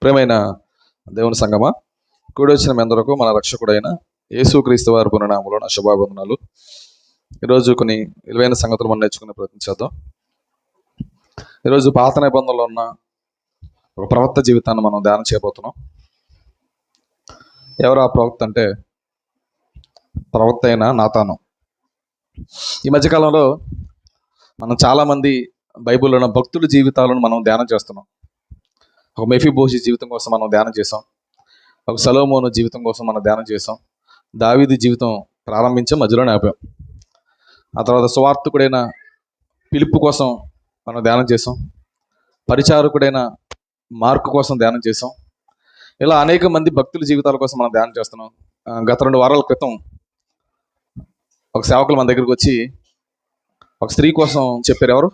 ప్రియమైన దేవుని సంగమా, కూడి వచ్చిన మీ అందరకు మన రక్షకుడైన యేసుక్రీస్తు వారి పుననామములో నా శుభాభివందనాలు. ఈరోజు కొన్ని విలువైన సంగతులు మనం నేర్చుకునే ప్రయత్నించేద్దాం. ఈరోజు పాత నిబంధనలో ఉన్న ఒక ప్రవక్త జీవితాన్ని మనం ధ్యానం చేయబోతున్నాం. ఎవరు ఆ ప్రవక్త అంటే ప్రవక్త అయిన నాతాను. ఈ మధ్యకాలంలో మనం చాలామంది బైబిల్లో ఉన్న భక్తుల జీవితాలను మనం ధ్యానం చేస్తున్నాం. ఒక మెఫీబోషి జీవితం కోసం మనం ధ్యానం చేసాం. ఒక సొలొమోను జీవితం కోసం మనం ధ్యానం చేసాం. దావీదు జీవితం ప్రారంభించాం, మధ్యలోనే ఆపాం. ఆ తర్వాత సువార్తికుడైన ఫిలిప్పు కోసం మనం ధ్యానం చేసాం. పరిచారకుడైన మార్కు కోసం ధ్యానం చేసాం. ఇలా అనేక మంది భక్తుల జీవితాల కోసం మనం ధ్యానం చేస్తున్నాం. గత 2 వారాల క్రితం ఒక సేవకులు మన దగ్గరికి వచ్చి ఒక స్త్రీ కోసం చెప్పారు. ఎవరు?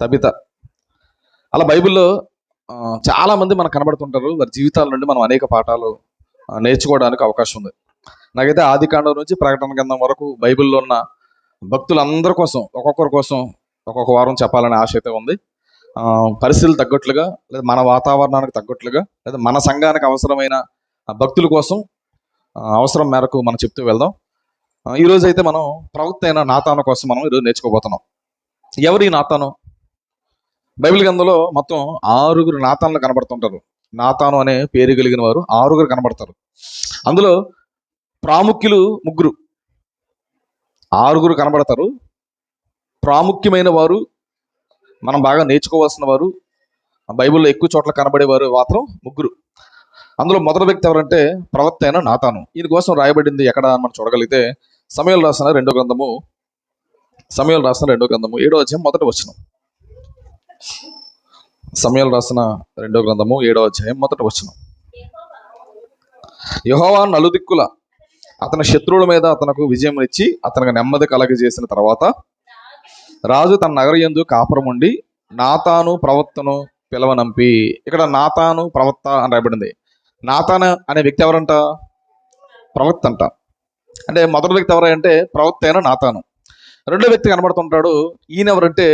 తబిత. అలా బైబిల్లో చాలామంది మనకు కనబడుతుంటారు. వారి జీవితాల నుండి మనం అనేక పాఠాలు నేర్చుకోవడానికి అవకాశం ఉంది. నాకైతే ఆదికాండం నుంచి ప్రకటన గ్రంథం వరకు బైబిల్లో ఉన్న భక్తులందరి కోసం ఒక్కొక్కరి కోసం ఒక్కొక్క వారం చెప్పాలనే ఆశ అయితే ఉంది. పరిస్థితులు తగ్గట్లుగా, లేదా మన వాతావరణానికి తగ్గట్లుగా, లేదా మన సంఘానికి అవసరమైన భక్తుల కోసం అవసరం మేరకు మనం చెప్తూ వెళ్దాం. ఈరోజు అయితే మనం ప్రవక్త అయిన నాతాను కోసం మనం ఈరోజు నేర్చుకోబోతున్నాం. ఎవరు ఈ నాతాను? బైబిల్ గ్రంథంలో మొత్తం 6 నాతాన్లు కనబడుతుంటారు. నాతాను అనే పేరు కలిగిన వారు 6 కనబడతారు. అందులో ప్రాముఖ్యులు 3. 6 కనబడతారు. ప్రాముఖ్యమైన వారు, మనం బాగా నేర్చుకోవాల్సిన వారు, బైబిల్లో ఎక్కువ చోట్ల కనబడేవారు మాత్రం 3. అందులో మొదటి వ్యక్తి ఎవరంటే ప్రవక్త అయిన నాతాను. ఈయన కోసం రాయబడింది ఎక్కడ మనం చూడగలిగితే సమూయేలు రాసిన 2వ గ్రంథము 7వ అధ్యాయం మొదటి వచనం. సమూయేలు రాసిన 2వ గ్రంథము 7వ అధ్యాయం మొదటి వచనం. యెహోవా నలుదిక్కుల అతని శత్రువుల మీద అతనికి విజయం ఇచ్చి అతనికి నెమ్మది కలగజేసిన తర్వాత రాజు తన నగరయందు కాపురం ఉండి నాతాను ప్రవక్తను పిలవనంపి. ఇక్కడ నాతాను ప్రవక్త అని రాయబడింది. నాతాను అనే వ్యక్తి ఎవరంట? ప్రవక్త అంట. అంటే మొదటి వ్యక్తి ఎవరంటే ప్రవక్త అయిన నాతాను. రెండో వ్యక్తి కనబడుతుంటాడు. ఈయన ఎవరంటే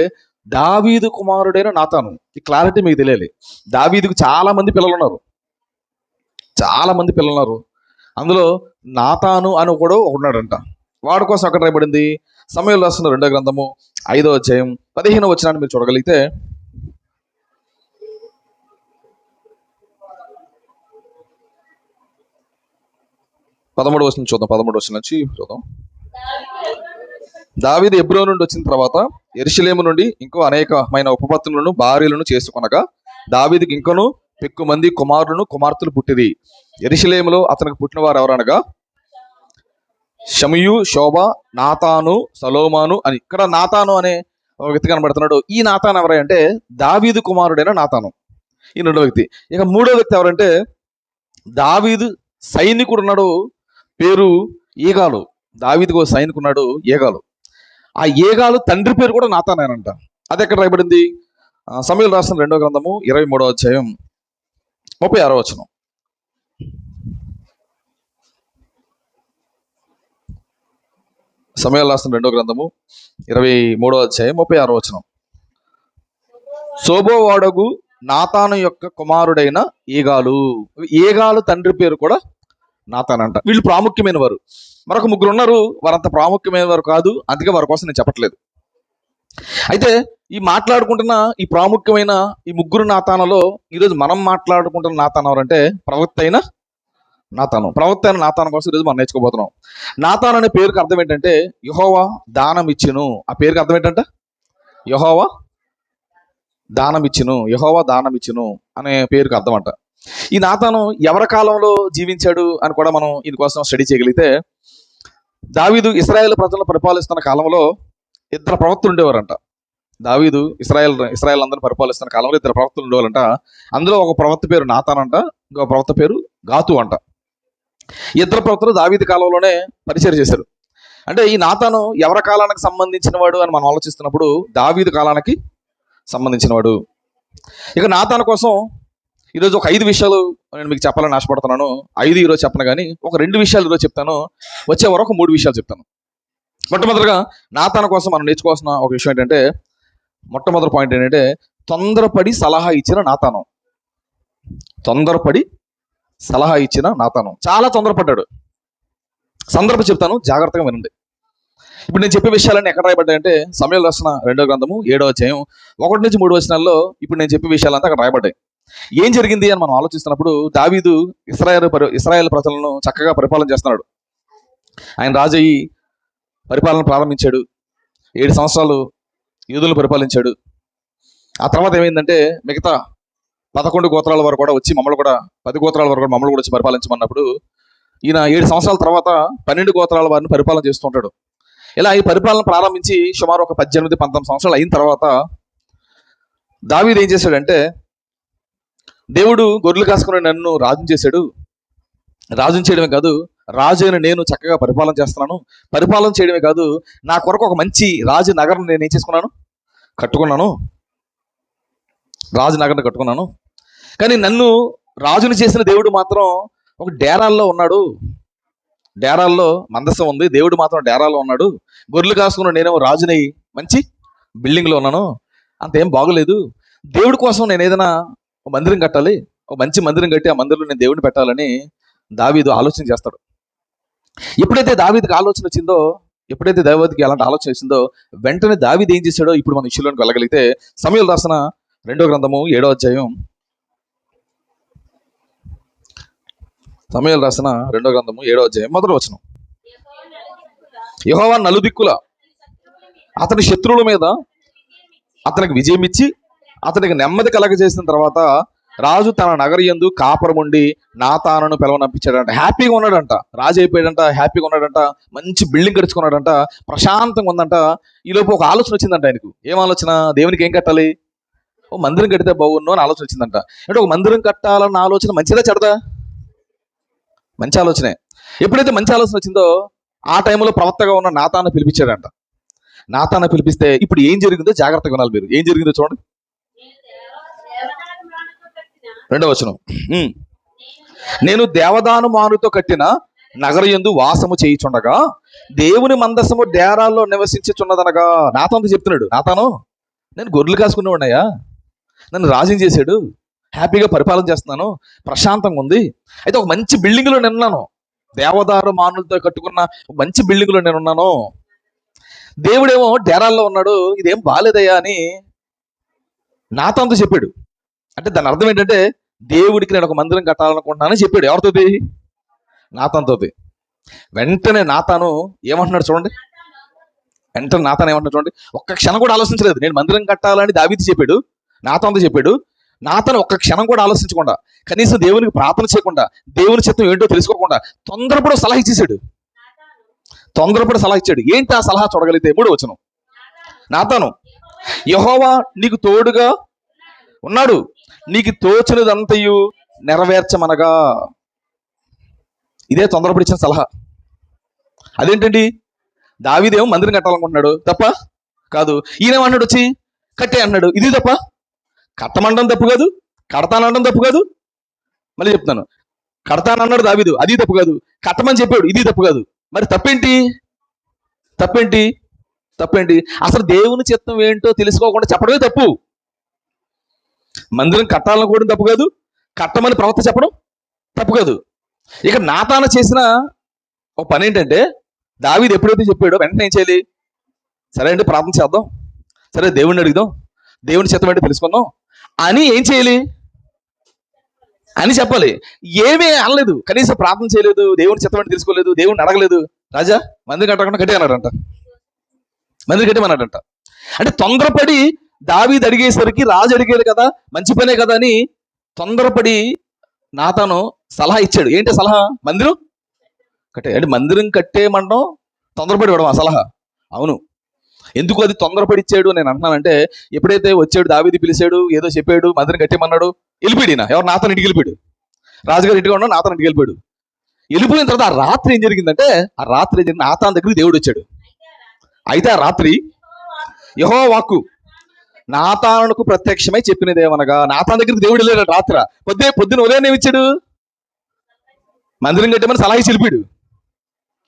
దావీదు కుమారుడైన నాతాను. ఈ క్లారిటీ మీకు తెలియాలి. దావీదుకు చాలా మంది పిల్లలు ఉన్నారు. అందులో నాతాను అని కూడా ఉన్నాడంట. వాడి కోసం అక్కడ రాయబడింది సమూయేలు రాసిన 2వ గ్రంథము 5వ అధ్యాయం 15వ వచనాన్ని మీరు చూడగలిగితే, పదమూడవ వచనం చూద్దాం. 13వ వచనం నుంచి చూద్దాం. దావీదు హెబ్రోను నుండి వచ్చిన తర్వాత యెరూషలేము నుండి ఇంకో అనేకమైన ఉపపత్తులను భార్యలను చేసుకొనగా దావీదుకి ఇంకను ఎక్కువ మంది కుమారులను కుమార్తెలు పుట్టిరి. యెరూషలేములో అతనికి పుట్టిన వారు ఎవరనగా షమయు, శోభ, నాతాను, సొలొమోను అని. ఇక్కడ నాతాను అనే వ్యక్తి కనబడుతున్నాడు. ఈ నాతాను ఎవరంటే దావీదు కుమారుడైన నాతాను. ఈ రెండో వ్యక్తి. ఇక మూడో వ్యక్తి ఎవరంటే దావీదు సైనికుడు ఉన్నాడు, పేరు ఏగాలు. దావీదుకు సైనికుడు ఉన్నాడు, ఏగాలు. ఆ ఏగాలు తండ్రి పేరు కూడా నాతానేనంట. అది ఎక్కడ రాయబడింది? సమూయేలు రాసిన 2వ గ్రంథము 23వ అధ్యాయం 36వ వచనం. సమూయేలు రాసిన 2వ గ్రంథము 23వ అధ్యాయం 36వ వచనం. సోబోవాడగు నాతాను యొక్క కుమారుడైన ఏగాలు తండ్రి పేరు కూడా నాతానంట. వీళ్ళు ప్రాముఖ్యమైన వారు. మరొక 3 ఉన్నారు. వారంత ప్రాముఖ్యమైన వారు కాదు, అందుకే వారి కోసం నేను చెప్పట్లేదు. అయితే ఈ మాట్లాడుకుంటున్న ఈ ప్రాముఖ్యమైన ఈ 3 నాతానలో ఈరోజు మనం మాట్లాడుకుంటున్న నాతాను ఎవరంటే ప్రవక్త అయిన నాతాను. ప్రవక్త అయిన నాతాను కోసం ఈరోజు మనం నేర్చుకోబోతున్నాం. నాతాను అనే పేరుకి అర్థం ఏంటంటే యెహోవా దానం ఇచ్చును. ఆ పేరుకి అర్థం ఏంటంట? యెహోవా దానం ఇచ్చును అనే పేరుకి అర్థం అంట. ఈ నాతాను ఎవరి కాలంలో జీవించాడు అని కూడా మనం దీనికోసం స్టడీ చేయగలిగితే, దావీదు ఇశ్రాయేల్ ప్రజలను పరిపాలిస్తున్న కాలంలో 2 ప్రవక్తలు ఉండేవారంట. దావీదు ఇశ్రాయేల్ అందరిని పరిపాలిస్తున్న కాలంలో 2 ప్రవక్తలు ఉండేవారంట. అందులో ఒక ప్రవక్త పేరు నాతాన్ అంట, ఇంకో ప్రవక్త పేరు గాతు అంట. 2 ప్రవక్తలు దావీదు కాలంలోనే పరిచయం చేశారు. అంటే ఈ నాతాను ఎవరి కాలానికి సంబంధించిన వాడు అని మనం ఆలోచిస్తున్నప్పుడు దావీదు కాలానికి సంబంధించిన వాడు. ఇక నాతాను కోసం ఈరోజు ఒక 5 విషయాలు నేను మీకు చెప్పాలని ఆశపడుతున్నాను. 5 ఈరోజు చెప్పను, కానీ ఒక 2 విషయాలు ఈరోజు చెప్తాను. వచ్చే వరకు 3 విషయాలు చెప్తాను. మొట్టమొదటిగా నాతాను కోసం మనం నేర్చుకోవాల్సిన ఒక విషయం ఏంటంటే, మొట్టమొదటి పాయింట్ ఏంటంటే తొందరపడి సలహా ఇచ్చిన నాతాను. తొందరపడి సలహా ఇచ్చిన నాతాను చాలా తొందరపడ్డాడు. సందర్భం చెప్తాను, జాగ్రత్తగా వినండి. ఇప్పుడు నేను చెప్పే విషయాలన్నీ ఎక్కడ రాయబడ్డాయంటే సమూయేలు రాసిన 2వ గ్రంథము 7వ అధ్యాయం 1 నుంచి 3 వచనాల్లో ఇప్పుడు నేను చెప్పే విషయాలంతా అక్కడ రాయబడ్డాయి. ఏం జరిగింది అని మనం ఆలోచిస్తున్నప్పుడు, దావీదు ఇశ్రాయేలు ప్రజలను చక్కగా పరిపాలన చేస్తున్నాడు. ఆయన రాజు అయ్యి పరిపాలన ప్రారంభించాడు. 7 సంవత్సరాలు యూదులను పరిపాలించాడు. ఆ తర్వాత ఏమైందంటే మిగతా 11 గోత్రాల వరకు కూడా వచ్చి మమ్మల్ని కూడా 10 గోత్రాల వరకు మమ్మల్ని కూడా వచ్చి పరిపాలించమన్నప్పుడు ఈయన 7 సంవత్సరాల తర్వాత 12 గోత్రాల వారిని పరిపాలన చేస్తుంటాడు. ఇలా ఈ పరిపాలన ప్రారంభించి సుమారు ఒక 18-19 సంవత్సరాలు అయిన తర్వాత దావీదు ఏం చేశాడంటే, దేవుడు గొర్రెలు కాసుకుని నన్ను రాజుని చేశాడు. రాజుని చేయడమే కాదు, రాజు అయిన నేను చక్కగా పరిపాలన చేస్తున్నాను. పరిపాలన చేయడమే కాదు, నా కొరకు ఒక మంచి రాజు నగరం నేను ఏం చేసుకున్నాను, కట్టుకున్నాను. రాజు నగరం కట్టుకున్నాను. కానీ నన్ను రాజుని చేసిన దేవుడు మాత్రం ఒక డేరాల్లో ఉన్నాడు. డేరాల్లో మందసం ఉంది, దేవుడు మాత్రం డేరాల్లో ఉన్నాడు. గొర్రెలు కాసుకున్న నేనేమో రాజునై మంచి బిల్డింగ్లో ఉన్నాను. అంతేం బాగోలేదు. దేవుడి కోసం నేను ఏదైనా ఒక మందిరం కట్టాలి, ఒక మంచి మందిరం కట్టి ఆ మందిరంలో నేను దేవుడిని పెట్టాలని దావీదు ఆలోచన చేస్తాడు. ఎప్పుడైతే దావీదుకి ఆలోచన వచ్చిందో, ఎప్పుడైతే దావీదుకి అలాంటి ఆలోచన వచ్చిందో, వెంటనే దావీదు ఏం చేశాడో ఇప్పుడు మన విషయంలోకి వెళ్ళగలిగితే సమూయేలు రాసిన 2వ గ్రంథము 7వ అధ్యాయం, సమూయేలు రాసిన 2వ గ్రంథము 7వ అధ్యాయం 1వ వచనం. యెహోవా నలుదిక్కుల అతని శత్రువుల మీద అతనికి విజయం ఇచ్చి అతనికి నెమ్మది కలగజేసిన తర్వాత రాజు తన నగరయందు కాపురముండి నాతానును పిలవనంపించాడంట. హ్యాపీగా ఉన్నాడంట, రాజు అయిపోయాడంట, హ్యాపీగా ఉన్నాడంట, మంచి బిల్డింగ్ కట్టుకున్నాడంట, ప్రశాంతంగా ఉందంట. ఈలోపు ఒక ఆలోచన వచ్చిందంట ఆయనకు. ఏం ఆలోచన? దేవునికి ఏం కట్టాలి, ఓ మందిరం కడితే బాగుండు అని ఆలోచన వచ్చిందంట. అంటే ఒక మందిరం కట్టాలన్న ఆలోచన మంచిదా చెడదా? మంచి ఆలోచనే. ఎప్పుడైతే మంచి ఆలోచన వచ్చిందో ఆ టైంలో ప్రవక్తగా ఉన్న నాతాను పిలిపించాడంట. నాతాను పిలిపిస్తే ఇప్పుడు ఏం జరిగిందో జాగ్రత్తగా వినాలి మీరు. ఏం జరిగిందో చూడండి, 2వ వచనం. నేను దేవదాను మానుతో కట్టిన నగరయందు వాసము చేయుచుండగా దేవుని మందసము డేరాల్లో నివసించుచున్నదనగా నాతాను చెప్తున్నాడు. నాతాను, నేను గొర్రెలు కాసుకునేవాడినయ్యా, నన్ను రాజుని చేశాడు, హ్యాపీగా పరిపాలన చేస్తున్నాను, ప్రశాంతంగా ఉంది. అయితే ఒక మంచి బిల్డింగ్లో నేనున్నాను, దేవదారు మానులతో కట్టుకున్న మంచి బిల్డింగ్లో నేనున్నాను. దేవుడేమో డేరాల్లో ఉన్నాడు, ఇదేం బాలేదయ్యా అని నాతానుతో చెప్పాడు. అంటే దాని అర్థం ఏంటంటే దేవుడికి నేను ఒక మందిరం కట్టాలనుకుంటున్నానని చెప్పాడు. ఎవరితోటి? నాతానుతోటి. వెంటనే నాతాను ఏమంటున్నాడు చూడండి. వెంటనే నాతాను ఏమంటున్నాడు చూడండి. ఒక్క క్షణం కూడా ఆలోచించలేదు. నేను మందిరం కట్టాలని దావీదు చెప్పాడు, నాతానుతో చెప్పాడు. నాతాను ఒక్క క్షణం కూడా ఆలోచించకుండా, కనీసం దేవునికి ప్రార్థన చేయకుండా, దేవుని చిత్తం ఏంటో తెలుసుకోకుండా తొందరపడి సలహా ఇచ్చేసాడు. తొందరపడి సలహా ఇచ్చాడు. ఏంటి ఆ సలహా చూడగలిగితే 3వ వచనం. నాతాను, యెహోవా నీకు తోడుగా ఉన్నాడు, నీకు తోచినదంతయు నెరవేర్చమనగా. ఇదే తొందరపడిచ్చిన సలహా. అదేంటండి, దావీదేమో మందిరం కట్టాలనుకుంటున్నాడు, తప్ప కాదు. ఈయనేమన్నాడు వచ్చి కట్టే అన్నాడు, ఇది తప్ప. కట్టమండం తప్పు కాదు, కడతానడం తప్పు కాదు. మళ్ళీ చెప్తాను, కడతానన్నాడు దావీదు, అది తప్పు కాదు. కట్టమని చెప్పాడు, ఇది తప్పు కాదు. మరి తప్పేంటి? తప్పేంటి? తప్పేంటి? అసలు దేవుని చిత్తం ఏంటో తెలుసుకోకుండా చెప్పడమే తప్పు. మందిరం కట్టాలని కూడా తప్పు కాదు, కట్టమని ప్రవక్త చెప్పడం తప్పు కాదు. ఇక నాతాను చేసిన ఒక పని ఏంటంటే, దావీదు ఎప్పుడైతే చెప్పాడో వెంటనే ఏం చేయాలి? సరే అండి, ప్రార్థన చేద్దాం, సరే దేవుడిని అడుగుదాం, దేవుని చిత్తం ఏంటో తెలుసుకుందాం అని ఏం చేయాలి అని చెప్పాలి. ఏమీ అనలేదు, కనీసం ప్రార్థన చేయలేదు, దేవుని చిత్తం ఏంటో తెలుసుకోలేదు, దేవుడిని అడగలేదు. రాజా మందిరం కట్టకుండా కట్టే అన్నాడంట, మందిరం కట్టేమన్నాడంట. అంటే తొందరపడి దావీదు అడిగేసరికి రాజు అడిగేది కదా, మంచి పనే కదా అని తొందరపడి నాతాను సలహా ఇచ్చాడు. ఏంటి సలహా? మందిరం కట్టే. అంటే మందిరం కట్టేయమంటాం తొందరపడి ఇవ్వడం ఆ సలహా? అవును. ఎందుకు అది తొందరపడి ఇచ్చాడు నేను అంటున్నానంటే, ఎప్పుడైతే వచ్చాడు దావీదు పిలిచాడు, ఏదో చెప్పాడు, మందిరం కట్టేయమన్నాడు, వెళ్ళిపోయాడు. ఎవరు? నాతాను ఇంటికి వెళ్ళిపోయాడు. రాజుగారు ఇంటికి ఉన్నాడు, నాతాను ఇంటికి వెళ్ళిపోయాడు. వెళ్ళిపోయిన తర్వాత ఆ రాత్రి ఏం జరిగిందంటే, ఆ రాత్రి ఏం జరిగింది, నాతాను దగ్గరికి దేవుడు వచ్చాడు. అయితే ఆ రాత్రి యెహోవా వాక్కు నాతానుకు ప్రత్యక్షమై చెప్పినదేమనగా, నాతాను దగ్గరికి దేవుడు వెళ్ళాడు రాత్రి. పొద్దున ఉదయం ఏమి ఇచ్చాడు? మందిరం కట్టేమని సలహా చెలిపాడు.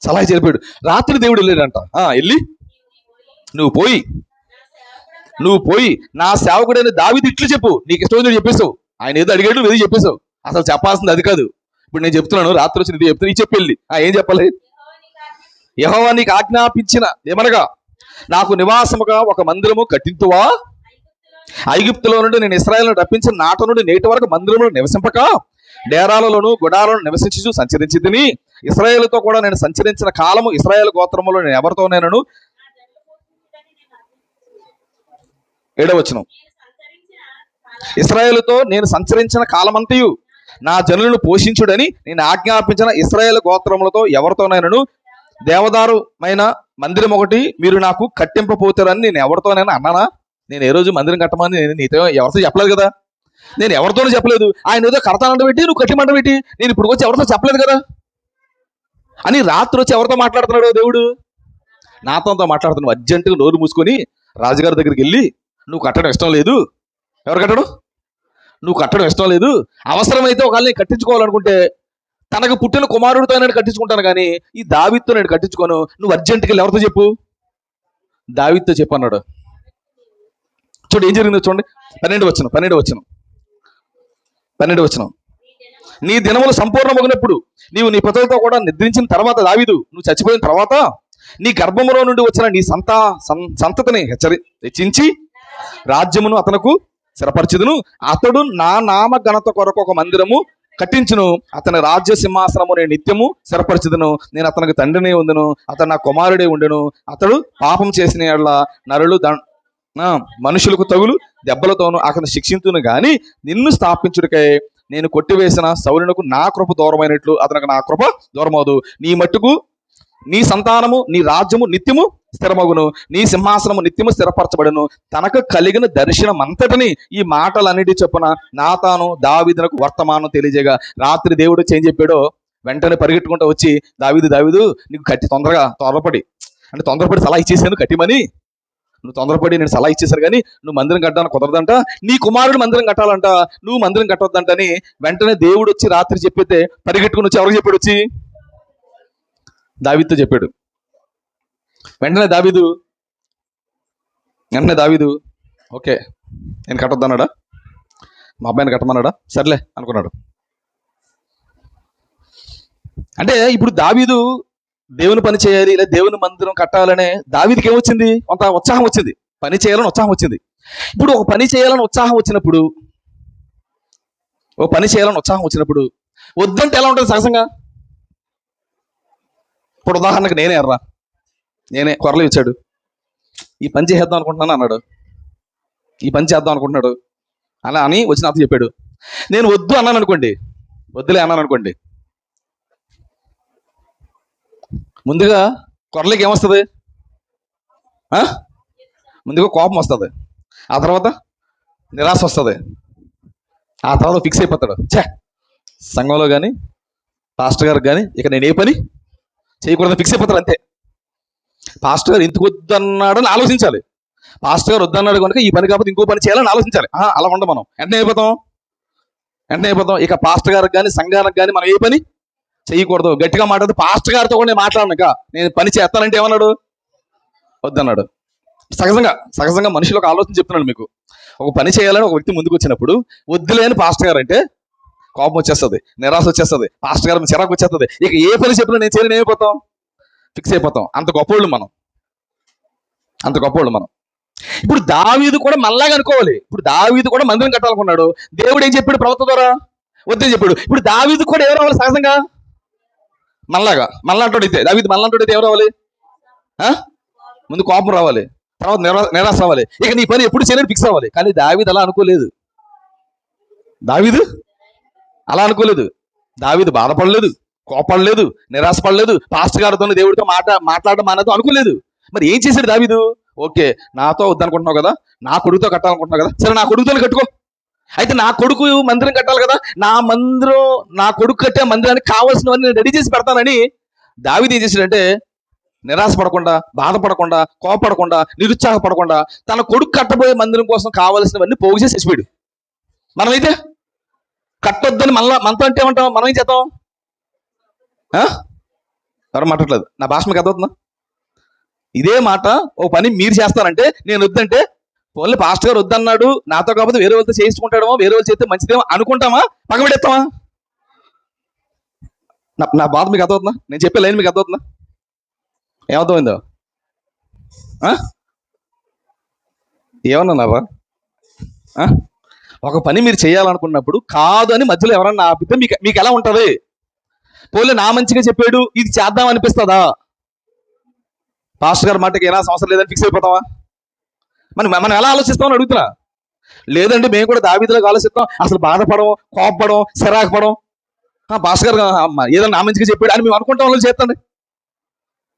సలహా చెలిపాడు. రాత్రి దేవుడు వెళ్ళాడంట. వెళ్ళి నువ్వు పోయి నా సేవకుడైన దావీదు ఇట్లు చెప్పు, నీకు ఇష్టం చెప్పేసావు. ఆయన ఏదో అడిగాడు, ఏదో చెప్పేసావు. అసలు చెప్పాల్సింది అది కాదు. ఇప్పుడు నేను చెప్తున్నాను, రాత్రి వచ్చి ఇది చెప్తున్నా, ఈ చెప్పి ఏం చెప్పాలి? యెహోవా నీకు ఆజ్ఞాపించిన ఏమనగా, నాకు నివాసముగా ఒక మందిరము కట్టింతువా? ఐగుప్తులో నుండి నేను ఇశ్రాయేలును రప్పించిన నాట నుండి నేటి వరకు మందిరములు నివసింపక డేరాలలోను గుడాలను నివసించు సంచరించి తిని, ఇశ్రాయేలుతో కూడా నేను సంచరించిన కాలము ఇశ్రాయేలు గోత్రములో నేను ఎవరితోనేనను. 7వ వచనం, ఇశ్రాయేలుతో నేను సంచరించిన కాలమంతయు నా జనులను పోషించుడని నేను ఆజ్ఞాపించిన ఇశ్రాయేలు గోత్రములతో ఎవరితోనైనను దేవదారుమైన మందిరం ఒకటి మీరు నాకు కట్టింపపోతారని నేను ఎవరితోనైనా అన్నానా? నేను ఏ రోజు మందిరం కట్టమని నేను నీతో ఎవరితో చెప్పలేదు కదా. నేను ఎవరితోనూ చెప్పలేదు. ఆయన ఏదో కడతానంట పెట్టి నువ్వు కట్టిమంట పెట్టి నేను ఇప్పుడు వచ్చి ఎవరితో చెప్పలేదు కదా అని రాత్రి వచ్చి ఎవరితో మాట్లాడుతున్నాడు దేవుడు? నాతో మాట్లాడుతున్నావు. అర్జెంటుగా నోరు మూసుకొని రాజుగారి దగ్గరికి వెళ్ళి, నువ్వు కట్టడం ఇష్టం లేదు. ఎవరు కట్టడం? నువ్వు కట్టడం ఇష్టం లేదు. అవసరమైతే ఒకవేళ నేను కట్టించుకోవాలనుకుంటే తనకు పుట్టిన కుమారుడితో నేను కట్టించుకుంటాను, కానీ ఈ దావీదుతో నేను కట్టించుకోను. నువ్వు అర్జెంటుగా వెళ్ళి ఎవరితో చెప్పు? దావీదుతో చెప్పు అన్నాడు. చూడు ఏం జరిగిందో చూడండి. 12 వచనం, నీ దినములు సంపూర్ణమగినప్పుడు నీవు నీ ప్రజలతో కూడా నిద్రించిన తర్వాత, దావీదు నువ్వు చచ్చిపోయిన తర్వాత, నీ గర్భములో నుండి వచ్చిన నీ సంతతిని హెచ్చించి రాజ్యమును అతనుకు స్థిరపరచుదును. అతడు నా నామ ఘనత కొరకు ఒక మందిరము కట్టించును. అతని రాజ్య సింహాసనము నేను నిత్యము స్థిరపరచుదును. నేను అతనికి తండ్రినే ఉండును, అతడు నా కుమారుడే ఉండును. అతడు పాపం చేసిన యెడల నరులు మనుషులకు తగులు దెబ్బలతోనూ అతను శిక్షించును గాని నిన్ను స్థాపించుడికై నేను కొట్టివేసిన సౌలునకు నా కృప దూరమైనట్లు అతనికి నా కృప దూరమవుదు. నీ మట్టుకు నీ సంతానము నీ రాజ్యము నిత్యము స్థిరమగును, నీ సింహాసనము నిత్యము స్థిరపరచబడును. తనకు కలిగిన దర్శనం అంతటిని ఈ మాటలన్నిటి చొప్పున నాతాను దావీదునకు వర్తమానం తెలియజేయగా, రాత్రి దేవుడు ఏం చెప్పాడో వెంటనే పరిగెట్టుకుంటూ వచ్చి, దావీదు నీకు తొందరపడి సలహా ఇచ్చేసాను కట్టిమని. నువ్వు తొందరపడి నేను సలహా ఇచ్చేసాను కానీ నువ్వు మందిరం కట్టాలని కుదరదంట, నీ కుమారుడు మందిరం కట్టాలంట, నువ్వు మందిరం కట్టొద్దంట అని వెంటనే దేవుడు వచ్చి రాత్రి చెప్పితే పరిగెట్టుకుని వచ్చి ఎవరికి చెప్పాడు? వచ్చి దావీదుతో చెప్పాడు. వెంటనే దావీదు ఓకే నేను కట్టొద్దన్నాడా? మా అబ్బాయిని కట్టమన్నాడా? సర్లే అనుకున్నాడు. అంటే ఇప్పుడు దావీదు దేవుని పని చేయాలి, లేదా దేవుని మందిరం కట్టాలనే దావీదుకి ఏమొచ్చింది? కొంత ఉత్సాహం వచ్చింది, పని చేయాలని ఉత్సాహం వచ్చింది. ఇప్పుడు ఒక పని చేయాలని ఉత్సాహం వచ్చినప్పుడు వద్దంటే ఎలా ఉంటుంది సహజంగా? ఇప్పుడు ఉదాహరణకు నేనే కొరలు ఇచ్చాడు, ఈ పని చేద్దాం అనుకుంటున్నాను అన్నాడు, ఈ పని చేద్దాం అనుకుంటున్నాడు అలా అని వచ్చి నాతో చెప్పాడు. నేను వద్దు అన్నాను అనుకోండి, వద్దులే అన్నాను అనుకోండి, ముందుగా కొరలకి ఏమొస్తుంది? ముందుగా కోపం వస్తుంది, ఆ తర్వాత నిరాశ వస్తుంది, ఆ తర్వాత ఫిక్స్ అయిపోతాడు. సంఘంలో కానీ పాస్టర్ గారికి కానీ ఇక నేను ఏ పని చేయకూడదని ఫిక్స్ అయిపోతాడు అంతే. పాస్టర్ గారు ఎందుకు వద్దన్నాడని ఆలోచించాలి. పాస్టర్ గారు వద్దన్నాడు కనుక ఈ పని కాకపోతే ఇంకో పని చేయాలని ఆలోచించాలి. అలా ఉండం మనం, వెంటనే అయిపోతాం. ఇక పాస్టర్ గారికి కానీ సంఘానికి కానీ మనం ఏ పని చేయకూడదు. గట్టిగా మాట్లాడుతూ పాస్టర్ గారితో కూడా నేను మాట్లాడను, నేను పని చేస్తానంటే ఏమన్నాడు? వద్దన్నాడు. సహజంగా మనుషులకు ఆలోచన చెప్తున్నాడు మీకు. ఒక పని చేయాలని ఒక వ్యక్తి ముందుకు వచ్చినప్పుడు వద్దులేని పాస్టర్ గారు అంటే కోపం వచ్చేస్తుంది, నిరాశ వచ్చేస్తుంది, పాస్టర్ గారు చిరాకు వచ్చేస్తుంది. ఇక ఏ పని చెప్పినా నేను చేయని ఏమైపోతాం? ఫిక్స్ అయిపోతాం. అంత గొప్పవాళ్ళు మనం. ఇప్పుడు దావీదు కూడా మనలాగా అనుకోవాలి. ఇప్పుడు దావీదు కూడా మందిరం కట్టాలనుకున్నాడు. దేవుడు ఏం చెప్పాడు? ప్రవక్త ద్వారా వద్దని చెప్పాడు. ఇప్పుడు దావీదు కూడా ఎవరు రావాలి? సహజంగా మనలాంటోడైతే ఎవరు రావాలి? ముందు కోపం రావాలి, తర్వాత నిరాశ రావాలి, ఇక నీ పని ఎప్పుడు చేయలేదు ఫిక్స్ అవ్వాలి. కానీ దావీదు అలా అనుకోలేదు. దావీదు బాధపడలేదు, కోపడలేదు, నిరాశపడలేదు, పాస్టర్ గారితో దేవుడితో మాట్లాడడం మానేదో అనుకోలేదు. మరి ఏం చేశాడు దావీదు? ఓకే నాతో వద్దనుకుంటున్నావు కదా, నా కొడుకుతో కట్టాలనుకుంటున్నావు కదా, సరే నా కొడుకుతోనే కట్టుకో. అయితే నా కొడుకు మందిరం కట్టాలి కదా, నా కొడుకు కట్టే మందిరానికి కావాల్సినవన్నీ నేను రెడీ చేసి పెడతానని దావీదు ఏం చేశాడంటే, నిరాశపడకుండా, బాధపడకుండా, కోపపడకుండా, నిరుత్సాహపడకుండా తన కొడుకు కట్టబోయే మందిరం కోసం కావాల్సినవన్నీ పోగు చేసి చచ్చిపోయాడు. మనమైతే కట్టొద్దని మనతో అంటే ఏమంటాం? మనం ఏం చేద్దాం? ఎవరు మాట్లాడలేదు, నా భాష మీకు అర్థమవుతుందా? ఇదే మాట ఓ పని మీరు చేస్తారంటే, నేను వద్దంటే పోన్లే పాస్టర్ గారు వద్దన్నాడు, నాతో కాకపోతే వేరే వాళ్ళతో చేయించుకుంటాడేమో, వేరే వాళ్ళు చేస్తే మంచిదేమో అనుకుంటామా, పగబెడతామా? నా బాధ మీకు అర్థమవుతుందా? నేను చెప్పే లైన్ మీకు అర్థమవుతుందా? ఏమర్థమైందో? ఏమన్నారా? ఒక పని మీరు చేయాలనుకున్నప్పుడు కాదు అని మధ్యలో ఎవరన్నా ఆపితే మీకు మీకు ఎలా ఉంటుంది? పోలే నా మంచిగా చెప్పాడు ఇది చేద్దాం అనిపిస్తుందా? పాస్టర్ గారి మాటకి ఏనా అవసరం లేదని ఫిక్స్ అయిపోతావా? మనం ఎలా ఆలోచిస్తామని అడుగుతున్నా. లేదండి మేము కూడా దావీదులాగా ఆలోచిస్తాం, అసలు బాధపడం, కోపపడం, సిరాకుపడం. పాస్టర్ గారు ఏదన్నా నా మంచిగా చెప్పాడు అని మేము అనుకుంటాం, వాళ్ళు చేస్తండి.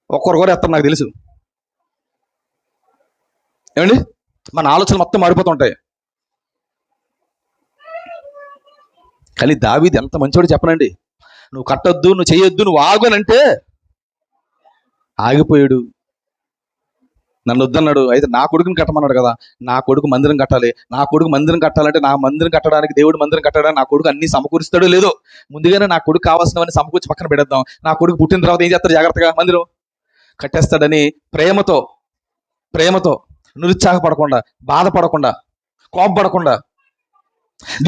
ఒక్కరు ఎత్తాం నాకు తెలుసు. ఏమండి, మన ఆలోచనలు మొత్తం మారిపోతుంటాయి. కానీ దావీదు ఎంత మంచివాడు చెప్పనండి. నువ్వు కట్టొద్దు, నువ్వు చేయొద్దు, నువ్వు ఆగు అని అంటే ఆగిపోయాడు. నన్ను వద్దన్నాడు, అయితే నా కొడుకుని కట్టమన్నాడు కదా, నా కొడుకు మందిరం కట్టాలి. నా కొడుకు మందిరం కట్టాలంటే నా మందిరం కట్టడానికి, దేవుడు మందిరం కట్టడానికి నా కొడుకు అన్ని సమకూరుస్తాడో లేదో, ముందుగానే నా కొడుకు కావాల్సినవన్నీ సమకూర్చి పక్కన పెడేద్దాం. నా కొడుకు పుట్టిన తర్వాత ఏం చేస్తాడు, జాగ్రత్తగా మందిరం కట్టేస్తాడని ప్రేమతో నిరుత్సాహపడకుండా, బాధపడకుండా, కోపపడకుండా,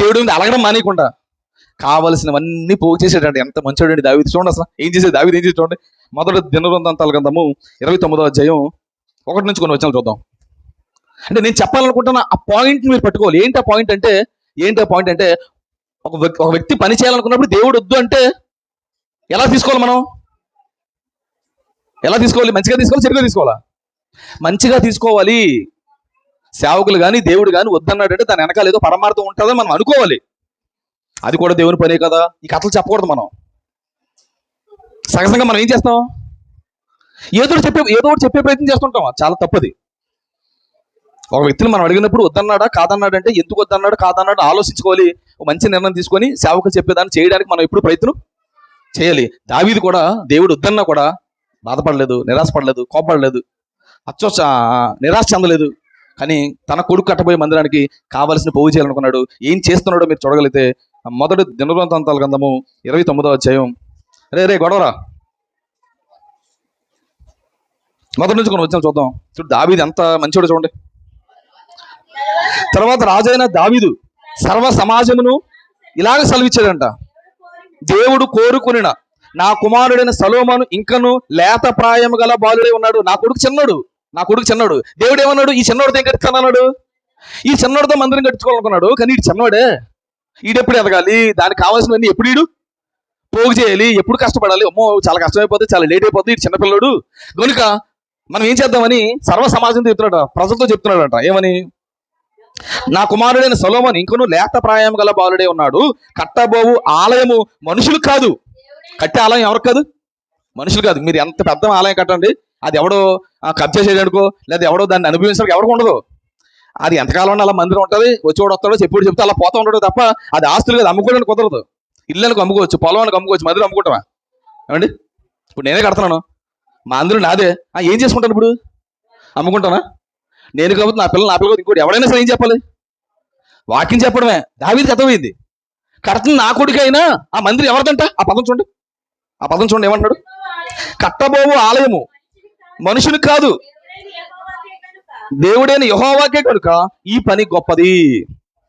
దేవుడి మీద అలగడం మానేయకుండా కావలసినవన్నీ పోగు చేసేటండి. ఎంత మంచోడండి దావీదు. చూడండి అసలు ఏం చేసేది దావీదు, ఏం చేసి చూడండి. మొదటి దినవృత్తాంతాల గ్రంథము 29వ అధ్యాయం 1 నుంచి కొన్ని వచనాలు చూద్దాం. అంటే నేను చెప్పాలనుకుంటున్న ఆ పాయింట్ మీరు పట్టుకోవాలి. ఏంటి ఆ పాయింట్ అంటే ఒక వ్యక్తి పని చేయాలనుకున్నప్పుడు దేవుడు వద్దు అంటే ఎలా తీసుకోవాలి? మనం ఎలా తీసుకోవాలి? మంచిగా తీసుకోవాలి, చెడుగా తీసుకోవాలా? మంచిగా తీసుకోవాలి. సేవకులు కానీ దేవుడు కానీ వద్దన్నాడంటే దాని వెనకాల ఏదో పరమార్థం ఉంటుందని మనం అనుకోవాలి. అది కూడా దేవుని పనే కదా. ఈ కథలు చెప్పకూడదు. మనం సహజంగా మనం ఏం చేస్తాం, ఏదో ఒకటి చెప్పే ప్రయత్నం చేస్తుంటాం. చాలా తప్పది. ఒక వ్యక్తిని మనం అడిగినప్పుడు వద్దన్నాడా కాదన్నాడు అంటే ఎందుకు వద్దన్నాడు కాదన్నాడు ఆలోచించుకోవాలి. ఒక మంచి నిర్ణయం తీసుకొని సేవకులు చెప్పేదాన్ని చేయడానికి మనం ఎప్పుడు ప్రయత్నం చేయాలి. దావీదు కూడా దేవుడు వద్దన్నా కూడా బాధపడలేదు, నిరాశపడలేదు, కోపపడలేదు, నిరాశ చెందలేదు. కానీ తన కొడుకు కట్టబోయే మందిరానికి కావలసిన పోగు చేయాలనుకున్నాడు. ఏం చేస్తున్నాడో మీరు చూడగలిగితే మొదటి దినవృత్తాంతాల గ్రంథము 29వ అధ్యాయం. రే గొడవరా, మొదటి నుంచి కొన్ని వచ్చిన చూద్దాం. చూడు దావీదు ఎంత మంచివాడు చూడండి. తర్వాత రాజైన దావీదు సర్వ సమాజమును ఇలాగ సెలవిచ్చాడంట, దేవుడు కోరుకునిన నా కుమారుడైన సొలొమోను ఇంకను లేత ప్రాయము గల బాలుడే ఉన్నాడు. నా కొడుకు చిన్నోడు. దేవుడు ఏమన్నాడు, ఈ చిన్నోడితో ఏం కట్టిస్తానన్నాడు? ఈ చిన్నోడితో మందిరం కట్టించుకోవాలనుకున్నాడు. కానీ ఈడు చిన్నోడే, ఈడెప్పుడు ఎదగాలి, దానికి కావాల్సినవన్నీ ఎప్పుడు ఈడు పోగు చేయాలి, ఎప్పుడు కష్టపడాలి, అమ్మో చాలా కష్టమైపోతుంది, చాలా లేట్ అయిపోతుంది, ఈడు చిన్నపిల్లడు. కనుక మనం ఏం చేద్దామని సర్వ సమాజంతో చెప్తున్నాడు, ప్రజలతో చెప్తున్నాడంట. ఏమని? నా కుమారుడైన సొలొమోను ఇంకను లేత ప్రాయం గల బాలుడే ఉన్నాడు. కట్టబోవు ఆలయము మనుషులు కాదు. కట్టే ఆలయం ఎవరికి కాదు? మనుషులు కాదు. మీరు ఎంత పెద్ద ఆలయం కట్టండి, అది ఎవడో కబ్జా చేయడానికో లేదా ఎవడో దాన్ని అనుభవించడానికి ఎవరికి ఉండదు. అది ఎంతకాలం అలా మందిరం ఉంటుంది, వచ్చేవాడు వస్తాడో చెప్పుడు చెప్తే అలా పోతా ఉంటాడు తప్ప అది ఆస్తులు కదా, అమ్ముకోవడానికి కుదరదు. ఇళ్ళకి అమ్ముకోవచ్చు, పొలానికి అమ్ముకోవచ్చు, మందిరం అమ్ముకుంటావా? ఏమండి, ఇప్పుడు నేనే కడుతున్నాను, మా అందరూ నాదే, ఏం చేసుకుంటాను ఇప్పుడు? అమ్ముకుంటానా? నేను కాబట్టి నా పిల్లలు ఇంకోటి ఎవడైనా సరే ఏం చెప్పాలి? వాక్యం చెప్పడమే. దావీదు చదవైంది కడుతుంది నా కొడుకైనా ఆ మందిరం ఎవరిదంట? ఆ పదం చూడండి ఏమంటున్నాడు? కట్టబోవు ఆలయము మనుషునికి కాదు, దేవుడైన యెహోవాకే కనుక ఈ పని గొప్పది.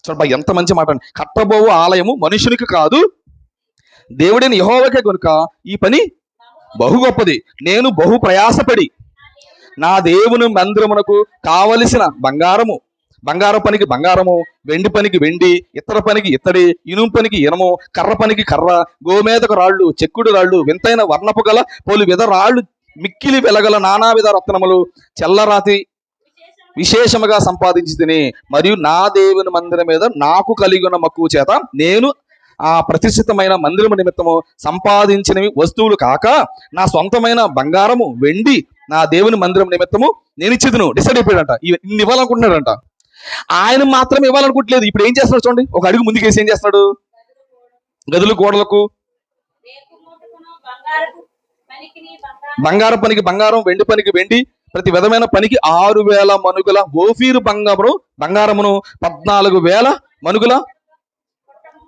చూడబ్బా ఎంత మంచి మాట అండి. కట్టబోవు ఆలయము మనుషునికి కాదు, దేవుడైన యెహోవాకే కనుక ఈ పని బహు గొప్పది. నేను బహు ప్రయాసపడి నా దేవుని మందిరమునకు కావలసిన బంగారం పనికి బంగారము, వెండి పనికి వెండి, ఇత్తడి పనికి ఇత్తడి, ఇనుము పనికి ఇనము, కర్ర పనికి కర్ర, గోమేదక రాళ్ళు, చెక్కుడు రాళ్ళు, వింతైన వర్ణపు గల పలు విధ రాళ్ళు, మిక్కిలి వెలగల నానావిధ రత్నములు, చెల్లరాతి విశేషముగా సంపాదించి తిని, మరియు నా దేవుని మందిరం మీద నాకు కలిగిన మక్కువ చేత నేను ఆ ప్రతిష్ఠితమైన మందిరము నిమిత్తము సంపాదించినవి వస్తువులు కాక నా సొంతమైన బంగారము వెండి నా దేవుని మందిరం నిమిత్తము నేను ఇచ్చేదిను. డిసైడ్ అయిపోయాడంట. ఇన్ని ఇవ్వాలనుకుంటున్నాడంట. ఆయన మాత్రం ఇవ్వాలనుకుంటలేదు. ఇప్పుడు ఏం చేస్తున్నాడు చూడండి, ఒక అడుగు ముందుకేసి ఏం చేస్తున్నాడు? గదులు గోడలకు బంగారం పనికి బంగారం, వెండి పనికి వెండి, ప్రతి విధమైన పనికి 6,000 మనుగుల ఓఫీరు బంగారమును 14,000 మనుగుల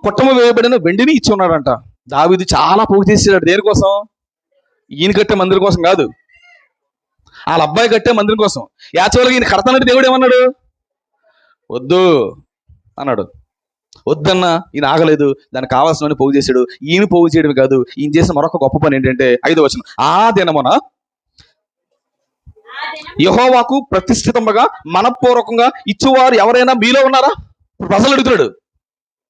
పుట్టము వేయబడిన వెండిని ఇచ్చి ఉన్నాడంట. దావీదు చాలా పోగు చేసాడు. దేనికోసం? ఈయన కట్టే మందిరం కోసం కాదు, వాళ్ళ అబ్బాయి కట్టే మందిరం కోసం. యాక్చువల్గా ఈయన కడతానంటే దేవుడు ఏమన్నాడు? వద్దు అన్నాడు. వద్దన్న ఈయన ఆగలేదు, దానికి కావాల్సిన పోగు చేశాడు. ఈయన పోగు చేయడం కాదు, ఈయన చేసిన మరొక గొప్ప పని ఏంటంటే 5వ వచనం, ఆ దినమున యెహోవాకు ప్రతిష్ఠితముగా మనపూర్వకంగా ఇచ్చేవారు ఎవరైనా మీలో ఉన్నారా? ఇప్పుడు ప్రజలు అడుగుతున్నాడు,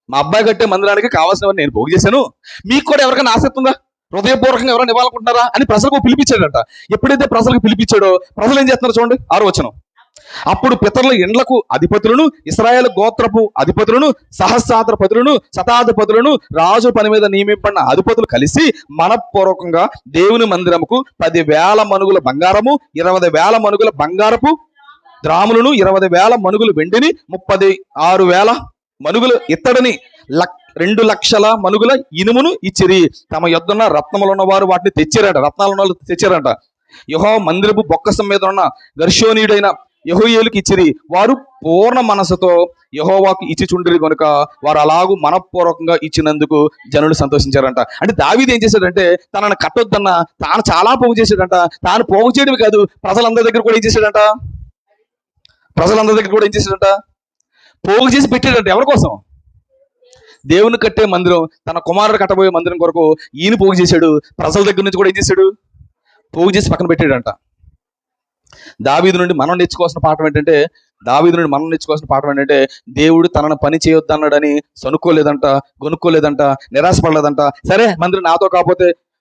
మా అబ్బాయి కట్టే మందిరానికి కావాల్సినవన్నీ నేను పోగు చేశాను, మీకు కూడా ఎవరికైనా ఆసక్తి ఉందా, హృదయపూర్వకంగా ఎవరైనా ఇవ్వాలనుకుంటున్నారా అని ప్రజలకు పిలిపించాడంట. ఎప్పుడైతే ప్రజలకు పిలిపించాడో ప్రజలు ఏం చేస్తున్నారు చూడండి, 6వ వచనం, అప్పుడు పితరుల ఇండ్లకు అధిపతులను, ఇశ్రాయేలు గోత్రపు అధిపతులను, సహస్రాధిపతులను, శతాధిపతులను, రాజు పని మీద నియమింపడిన అధిపతులు కలిసి మనపూర్వకంగా దేవుని మందిరముకు 10,000 మనుగుల బంగారము, 20,000 మనుగుల బంగారపు ద్రాములను, 20,000 మనుగులు వెండిని, 36,000 మనుగులు ఇత్తడిని, 2,00,000 మనుగుల ఇనుమును ఇచ్చిరి. తమ యొద్దన్న రత్నములు ఉన్నవారు వాటిని తెచ్చారంట, రత్నాలు ఉన్న వాళ్ళు తెచ్చారంట. యెహోవా మందిరపు బొక్కసం మీద ఉన్న గెర్షోనీయుడైన యెహోయేలుకి ఇచ్చిరి. వారు పూర్ణ మనసుతో యెహోవాకు ఇచ్చి చుండిరి కనుక వారు అలాగూ మనపూర్వకంగా ఇచ్చినందుకు జనులు సంతోషించారంట. అంటే దావీదు ఏం చేశాడంటే, తనను కట్టొద్దన్న తాను చాలా పోగు చేశాడంట. తాను పోగు చేయడమే కాదు, ప్రజలందరి దగ్గర కూడా ఏం చేశాడంట, పోగు చేసి పెట్టాడంట. ఎవరి కోసం? దేవుని కట్టే మందిరం, తన కుమారుడు కట్టబోయే మందిరం కొరకు ఈయన పోగు చేశాడు. ప్రజల దగ్గర నుంచి కూడా ఏం చేశాడు, పోగు చేసి పక్కన పెట్టాడంట. దావీదు నుండి మనం నేర్చుకోవాల్సిన పాఠం ఏంటంటే దేవుడు తనను పని చేయొద్దన్నాడని సనుక్కోలేదంట, గొనుక్కోలేదంట, నిరాశపడలేదంట. సరే మందిరం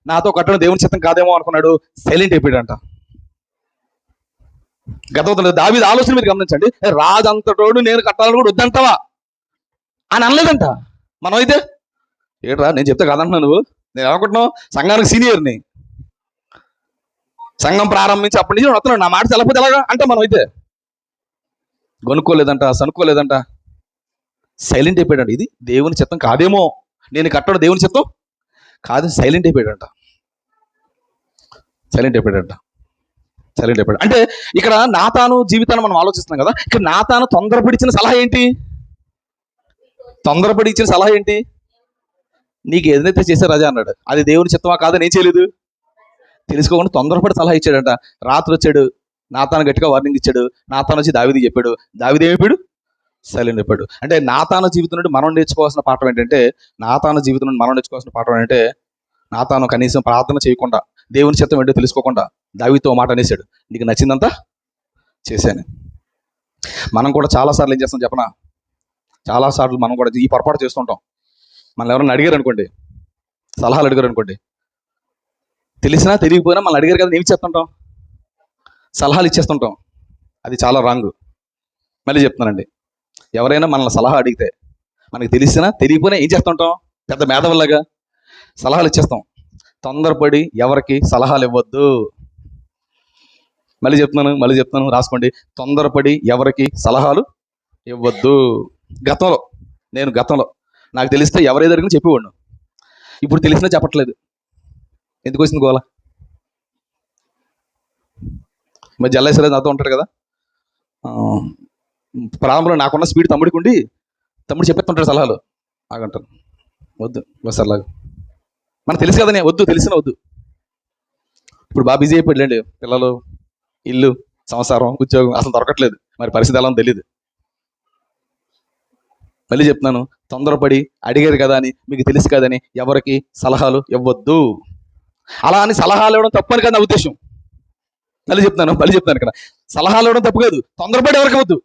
నాతో కట్టడం దేవుని చిత్తం కాదేమో అనుకున్నాడు, సైలెంట్ అయిపోయాడంట. గతంలో దావీదు ఆలోచన మీరు గమనించండి, రాజంతటోడు నేను కట్టాలని కూడా వద్దంటావా అని అనలేదంట. మనం అయితే ఏట్రా నేను చెప్తే కాదంటున్నా, నువ్వు నేను అనుకుంటున్నావు సంఘానికి సీనియర్ని, సంఘం ప్రారంభించి అప్పటి నుంచి వస్తున్నాడు, నా మాట తెలకపోతే ఎలాగా అంటే మనం అయితే గొనుక్కోలేదంట, సనుక్కోలేదంట, సైలెంట్ అయిపోయాడంట. ఇది దేవుని చిత్తం కాదేమో, నేను కట్టడం దేవుని చిత్తం కాదు, సైలెంట్ అయిపోయాడంట. అంటే ఇక్కడ నాతాను జీవితాన్ని మనం ఆలోచిస్తున్నాం కదా, ఇక్కడ నాతాను తొందరపడి ఇచ్చిన సలహా ఏంటి? నీకు ఏదైతే చేసే రాజా అన్నాడు, అది దేవుని చిత్తమా కాదని ఏం చేయలేదు, తెలుసుకోకుండా తొందరపడి సలహా ఇచ్చాడంట. రాత్రి వచ్చాడు, నాతాను గట్టిగా వార్నింగ్ ఇచ్చాడు. నాతాను వచ్చి దావీదుకి చెప్పాడు. దావీదు ఏమైపోయాడు, సైలెంట్ అయిపోయాడు. అంటే నాతాను జీవితం నుండి మనం నేర్చుకోవాల్సిన పాఠం ఏంటంటే, నాతాను కనీసం ప్రార్థన చేయకుండా, దేవుని చిత్తం ఏంటో తెలుసుకోకుండా దావీదుతో మాట అనేసాడు, నీకు నచ్చిందంతా చేశాను. మనం కూడా చాలాసార్లు ఏం చేస్తాం చెప్పనా, చాలాసార్లు మనం కూడా ఈ పొరపాటు చేస్తుంటాం. మనం ఎవరైనా సలహాలు అడిగారు అనుకోండి, తెలిసినా తెలియకపోయినా మనం అడిగారు కదా, ఏమి చేస్తుంటాం, సలహాలు ఇచ్చేస్తుంటాం. అది చాలా రాంగ్. మళ్ళీ చెప్తున్నానండి, ఎవరైనా మనల్ని సలహా అడిగితే మనకి తెలిసినా తెలియకపోయినా ఏం చేస్తుంటాం, పెద్ద మేధావులాగా సలహాలు ఇచ్చేస్తాం. తొందరపడి ఎవరికి సలహాలు ఇవ్వద్దు. మళ్ళీ చెప్తున్నాను రాసుకోండి, తొందరపడి ఎవరికి సలహాలు ఇవ్వద్దు. గతంలో నాకు తెలిస్తే ఎవరి దగ్గర చెప్పేవాడు, ఇప్పుడు తెలిసినా చెప్పట్లేదు. ఎందుకు వచ్చింది గోల? మరి జల్లేసరే నాతో ఉంటాడు కదా, ప్రారంభంలో నాకున్న స్పీడ్ తమ్ముడు చెప్పేస్తుంటాడు సలహాలు. ఆగంటాను, వద్దు బస్సర్లాగా, మనకు తెలుసు కదనే, వద్దు. ఇప్పుడు బాగా బిజీ అయిపోయాడులేండి, పిల్లలు, ఇల్లు, సంసారం, ఉద్యోగం అసలు దొరకట్లేదు, మరి పరిస్థితి ఎలా తెలియదు. మళ్ళీ చెప్తున్నాను, తొందరపడి అడిగారు కదా అని, మీకు తెలుసు కదని ఎవరికి సలహాలు ఇవ్వద్దు. అలా అని సలహాలు ఇవ్వడం తప్పు అని కాదు నా ఉద్దేశం. మళ్ళీ చెప్తున్నాను ఇక్కడ, సలహాలు ఇవ్వడం తప్పు కాదు, తొందరపడి ఎవరికి ఇవ్వద్దు.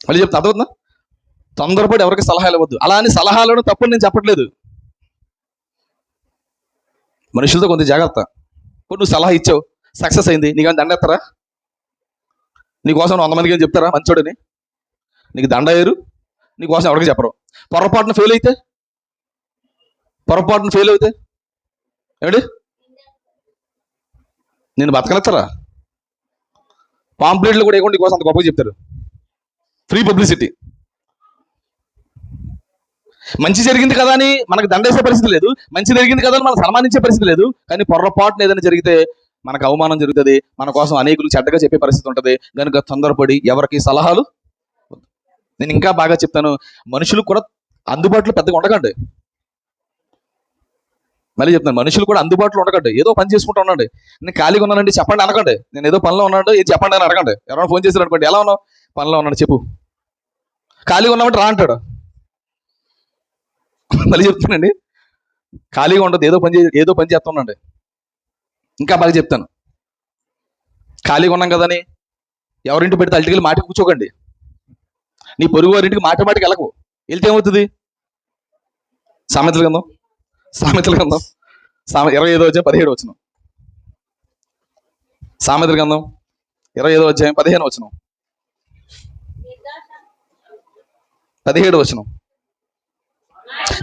మళ్ళీ చెప్తా, అర్థమవుతుందా? తొందరపడి ఎవరికి సలహాలు ఇవ్వద్దు. అలా అని సలహాలు ఇవ్వడం తప్పని నేను చెప్పట్లేదు. మనుషులతో కొంత జాగ్రత్త. ఇప్పుడు నువ్వు సలహా ఇచ్చావు, సక్సెస్ అయింది, నీకేమైనా దండెత్తారా? నీకోసం 100 మందికి ఏం చెప్తారా మంచోడని? నీకు దండ వేయరు, నీకోసం ఎవరికి చెప్పరు. పొరపాటున ఫెయిల్ అయితే ఏమిటి, నేను బతకనెత్తారా? పాంప్లెట్లు కూడా ఏకుండా నీకోసం అంత గొప్పగా చెప్తారు, ఫ్రీ పబ్లిసిటీ. మంచి జరిగింది కదా అని మనకు దండేసే పరిస్థితి లేదు, మంచి జరిగింది కదా అని మనం సన్మానించే పరిస్థితి లేదు. కానీ పొరపాటున ఏదైనా జరిగితే మనకు అవమానం జరుగుతుంది, మన కోసం అనేకులు చెడ్డగా చెప్పే పరిస్థితి ఉంటుంది. కనుక తొందరపడి ఎవరికి సలహాలు. నేను ఇంకా బాగా చెప్తాను, మనుషులు కూడా అందుబాటులో పెద్దగా ఉండకండి. మళ్ళీ చెప్తాను, మనుషులు కూడా అందుబాటులో ఉండకండి. ఏదో పని చేసుకుంటూ ఉండండి. నేను ఖాళీగా ఉన్నానండి చెప్పండి అనకండి. నేను ఏదో పనిలో ఉన్నాడు ఏది చెప్పండి అని అడగండి. ఎవరైనా ఫోన్ చేశారు అనుకోండి, ఎలా ఉన్నావు, పనిలో ఉన్నాడు చెప్పు. ఖాళీగా ఉన్నామంటే రా అంటాడు. మళ్ళీ చెప్తానండి, ఖాళీగా ఉండదు, ఏదో పని చేస్తున్నాండి. ఇంకా బాగా చెప్తాను, ఖాళీగా ఉన్నాం కదని ఎవరింటి పెడితే అల్టికి మాటి కూర్చోకండి. నీ పొరుగు వారింటికి మాటికి వెళ్ళకు. వెళ్తే ఏమవుతుంది? సామెతల గ్రంథం 25:17 సామెతల గ్రంథం 25:15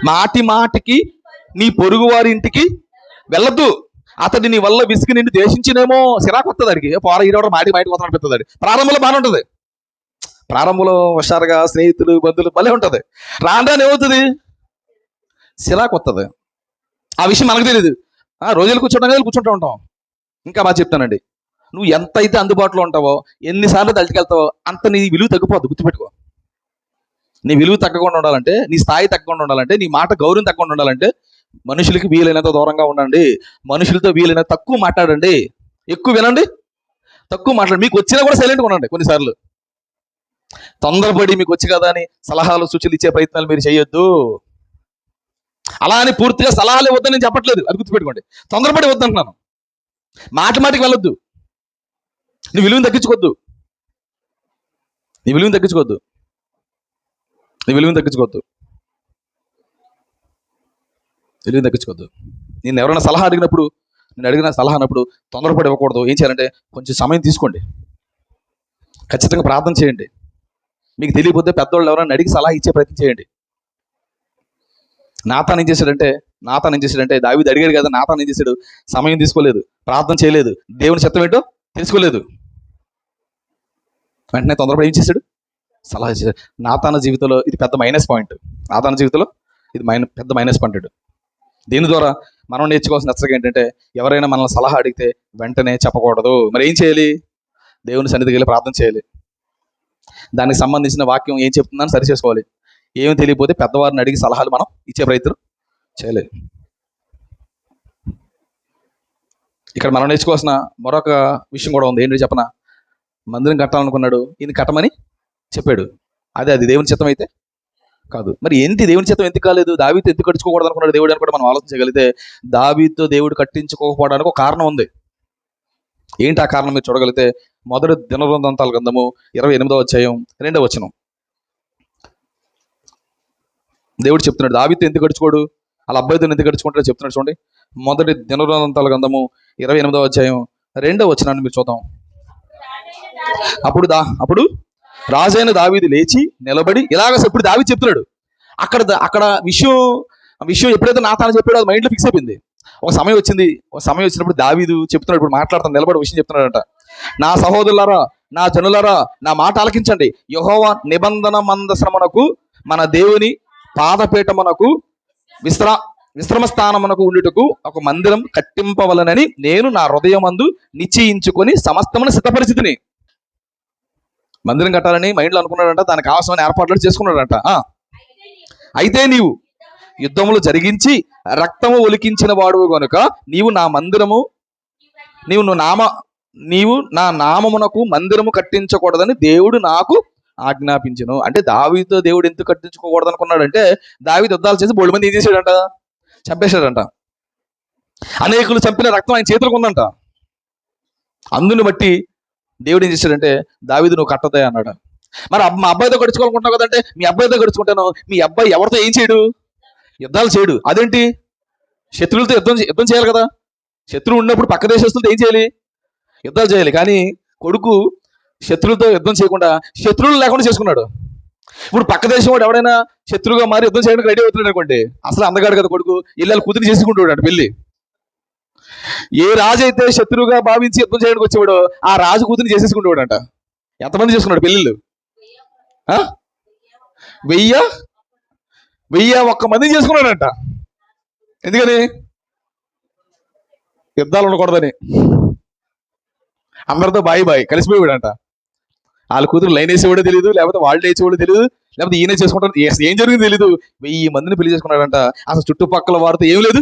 17 మాటికి నీ పొరుగు వారి ఇంటికి వెళ్ళొద్దు, అతడి నీ వల్ల విసిగి నిన్ను ద్వేషించినేమో. సిరాకు వస్తుంది అడిగి, పోరా ఈడవడం మాటికి పోతాను అనిపిస్తుంది. ప్రారంభంలో బాగానే ఉంటుంది, ప్రారంభంలో హుషారుగా స్నేహితులు బంధువులు భలే ఉంటుంది. రాను ఏమవుతుంది? సిరాకు వస్తుంది. ఆ విషయం మనకు తెలియదు. రోజులు కూర్చుంటూ ఉంటాం. ఇంకా బాగా చెప్తానండి, నువ్వు ఎంత అయితే అందుబాటులో ఉంటావో, ఎన్నిసార్లు తల్లికెళ్తావో అంత నీ విలువ తగ్గిపోద్ది. గుర్తుపెట్టుకో, నీ విలువ తగ్గకుండా ఉండాలంటే, నీ స్థాయి తగ్గకుండా ఉండాలంటే, నీ మాట గౌరవం తగ్గకుండా ఉండాలంటే, మనుషులకి వీలైనంత దూరంగా ఉండండి. మనుషులతో వీలైనంత తక్కువ మాట్లాడండి, ఎక్కువ వినండి, తక్కువ మాట్లాడండి. మీకు వచ్చినా కూడా సైలెంట్గా ఉండండి. కొన్నిసార్లు తొందరపడి మీకు వచ్చి కదా అని సలహాలు సూచనలు ఇచ్చే ప్రయత్నాలు మీరు చేయొద్దు. అలా అని పూర్తిగా సలహాలు ఇవ్వద్దని నేను చెప్పట్లేదు, అది గుర్తుపెట్టుకోండి. తొందరపడి వద్దంటున్నాను. మాటికి వెళ్ళొద్దు. నీ విలువను తగ్గించుకోవద్దు. నేను ఎవరైనా సలహా అడిగినప్పుడు, నేను అడిగిన సలహా అన్నప్పుడు తొందరపడి ఇవ్వకూడదు. ఏం చేయాలంటే కొంచెం సమయం తీసుకోండి, ఖచ్చితంగా ప్రార్థన చేయండి. మీకు తెలియకపోతే పెద్దవాళ్ళు ఎవరైనా అడిగి సలహా ఇచ్చే ప్రయత్నం చేయండి. నాతాన్ ఏం చేశాడంటే దావీదు అడిగాడు కదా, నాతాన్ ఏం చేశాడు? సమయం తీసుకోలేదు, ప్రార్థన చేయలేదు, దేవుని చిత్తం ఏంటో తెలుసుకోలేదు. వెంటనే తొందరపడి ఏం చేశాడు? సలహా ఇచ్చాడు. నాతాన్ జీవితంలో ఇది పెద్ద మైనస్ పాయింట్. పెద్ద మైనస్ పాయింట్. దీని ద్వారా మనం నేర్చుకోవాల్సిన హెచ్చరిక ఏంటంటే, ఎవరైనా మనల్ని సలహా అడిగితే వెంటనే చెప్పకూడదు. మరి ఏం చేయాలి? దేవుని సన్నిధికి వెళ్ళి ప్రార్థన చేయాలి. దానికి సంబంధించిన వాక్యం ఏం చెప్తుందని సరి చేసుకోవాలి. ఏమి తెలియకపోతే పెద్దవారిని అడిగి సలహాలు మనం ఇచ్చే ప్రయత్నం చేయలేదు. ఇక్కడ మనం నేర్చుకోవాల్సిన మరొక విషయం కూడా ఉంది. ఏంటి చెప్పనా? మందిరం కట్టాలనుకున్నాడు, ఈయన కట్టమని చెప్పాడు. అది దేవుని చిత్తం అయితే కాదు. మరి ఏంటి దేవుని చిత్తం ఎందుకు కాలేదు? దావీదు ఎందుకు కట్టించుకోకూడదు అనుకున్నాడు దేవుడు అని కూడా మనం ఆలోచించగలిగితే, దావీదుతో దేవుడు కట్టించుకోకపోవడానికి ఒక కారణం ఉంది. ఏంటి ఆ కారణం? మీరు చూడగలిగితే మొదటి దినవృత్తాంతాల గ్రంథము 28:2 దేవుడు చెప్తున్నాడు, దావీదుతో ఎందుకు కట్టించుకోడు, వాళ్ళ అబ్బాయితో ఎందుకు కట్టించుకుంటాడో చెప్తున్నాడు. చూడండి, మొదటి దినవృత్తాంతాల గ్రంథము 28:2 మీరు చూద్దాం. అప్పుడు రాజైన దావీదు లేచి నిలబడి ఇప్పుడు దావీదు చెప్తున్నాడు. అక్కడ విషయం ఎప్పుడైతే నాతాను చెప్పాడో అది మైండ్లో ఫిక్స్ అయిపోయింది. ఒక సమయం వచ్చినప్పుడు దావీదు చెప్తున్నాడు, ఇప్పుడు మాట్లాడుతాను, నిలబడి విషయం చెప్తున్నాడంట. నా సహోదరులారా, నా జనులారా, నా మాట ఆలకించండి. యెహోవా నిబంధన మందసమునకు, మన దేవుని పాదపీఠమునకు, విశ్రమ స్థానమునకు ఉండుటకు ఒక మందిరం కట్టింపవలనని నేను నా హృదయమందు నిశ్చయించుకొని సమస్తమును సిద్ధపరిచితిని. మందిరం కట్టాలని మైండ్లో అనుకున్నాడంట, దానికి కావాల్సిన ఏర్పాట్లు చేసుకున్నాడంట. అయితే నీవు యుద్ధములు జరిగించి రక్తము ఒలికించిన వాడు గనుక నీవు నా నామమునకు మందిరము కట్టించకూడదని దేవుడు నాకు ఆజ్ఞాపించును. అంటే దావీదుతో దేవుడు ఎందుకు కట్టించుకోకూడదు అనుకున్నాడంటే, దావీదు యుద్ధాలు చేసి బోల్డ్ మంది ఏం చేశాడంట? చంపేశాడంట. అనేకులు చంపిన రక్తం ఆయన చేతులకు ఉందంట. అందుని బట్టి దేవుడు ఏం చేశాడంటే, దావీదు నువ్వు కట్టదే అన్నాడు. మరి మా అబ్బాయితో కట్టించుకోవాలనుకుంటున్నావు కదంటే, మీ అబ్బాయితో కట్టించుకుంటాను. మీ అబ్బాయి ఎవరితో ఏం చేయడు? యుద్ధాలు చేయడు. అదేంటి? శత్రువులతో యుద్ధం చేయాలి కదా. శత్రువు ఉన్నప్పుడు పక్క దేశస్తులతో ఏం చేయాలి? యుద్ధాలు చేయాలి. కానీ కొడుకు శత్రువులతో యుద్ధం చేయకుండా శత్రువులు లేకుండా చేసుకున్నాడు. ఇప్పుడు పక్క దేశం వాడు ఎవడైనా శత్రువుగా మారి యుద్ధం చేయడానికి రెడీ అవుతున్నాడు అనుకోండి, అసలు అందగాడు కదా కొడుకు, ఇళ్ళ కూతురు చేసుకుంటాడు పెళ్లి. ఏ రాజు అయితే శత్రువుగా భావించి యుద్ధం చేయడానికి వచ్చేవాడో ఆ రాజు కూతురిని చేసేసుకుంటాడు అంట. ఎంతమంది చేసుకున్నాడు పెళ్ళిళ్ళు? 1001 మందిని చేసుకున్నాడంట. ఎందుకని? యుద్ధాలు ఉండకూడదని. అందరితో బాయి కలిసిపోయాడంట. వాళ్ళ కూతురు లైన్ వేసేవాడో తెలియదు, లేకపోతే వాళ్ళు వేసేవాడో తెలియదు, లేకపోతే ఈయన చేసుకుంటారు, ఏం జరిగింది తెలీదు. 1000 మందిని పెళ్లి చేసుకున్నాడంట. అసలు చుట్టుపక్కల వారితో ఏం లేదు,